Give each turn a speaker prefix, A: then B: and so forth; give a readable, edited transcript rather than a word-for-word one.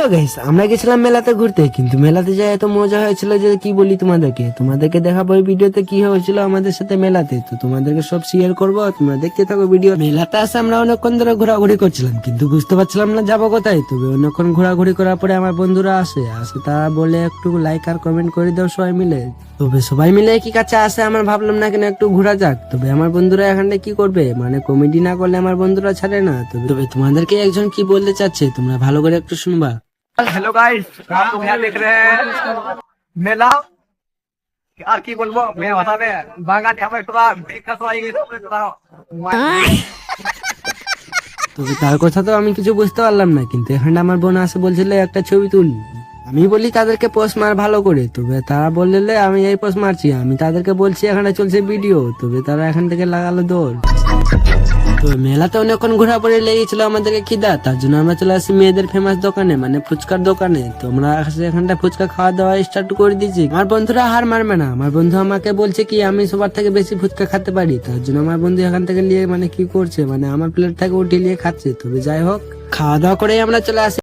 A: Hello guys, আমরা গেছিলাম মেলাতে ঘুরতে, কিন্তু মেলাতে যাই এত মজা হয়েছিল যে কি বলি তোমাদেরকে দেখাবো এই ভিডিওতে কি হয়েছিল আমাদের সাথে মেলাতে। তো তোমাদেরকে সব শেয়ার করবো, তোমরা দেখতে থাকো ভিডিও। মেলাতে আসে আমরা অনেকক্ষণ ধরে ঘোরাঘুরি করছিলাম, কিন্তু বুঝতে পারছিলাম না যাবো কোথায়। তবে অনেকক্ষণ ঘোরাঘুরি করার পরে আমার বন্ধুরা আসে তারা বলে একটু লাইক আর কমেন্ট করে দাও সবাই মিলে। তবে সবাই মিলে কি কাছে আসে, আমার ভাবলাম না কেন একটু ঘোরা যাক। তবে আমার বন্ধুরা এখানে কি করবে, মানে কমেডি না করলে আমার বন্ধুরা ছাড়ে না। তবে তোমাদেরকে একজন কি বলতে চাচ্ছে, তোমরা ভালো করে একটু শুনবা।
B: हेलो गाइस, आप लोग यहाँ देख रहे हैं मेला। यार की बोलबो मैं बता दे बागान यहाँ पे थोड़ा देखा तो आएगी तो थोड़ा
A: তবে তার কথা তো আমি কিছু বুঝতে পারলাম না, কিন্তু এখানে আমার বোন আসে বলছিল একটা ছবি তুল। আমি বলি তাদেরকে পোস্ট মার ভালো করে, তবে তারা বললে আমি এই পোস্ট মারছি। আমি তাদেরকে বলছি এখানে চলছে ভিডিও, তবে তারা এখান থেকে লাগালো দৌড়। তো মেলাতে অনেকক্ষণ ঘোরাঘুরি লেগেছিল, আমাদেরকে খিদা, তার জন্য আমরা চলে আসি মেয়েদের ফেমাস দোকানে, মানে ফুচকার দোকানে। তো আমরা এখানটা ফুচকা খাওয়া দাওয়া স্টার্ট করে দিয়েছি। আমার বন্ধুরা হার মারবে না, আমার বন্ধু আমাকে বলছে কি আমি সবার থেকে বেশি ফুচকা খেতে পারি। তার জন্য আমার বন্ধু এখান থেকে নিয়ে মানে কি করছে, মানে আমার প্লেট থেকে উঠিয়ে নিয়ে খাচ্ছে। তবে যাই হোক, খাওয়া দাওয়া করে আমরা চলে আসি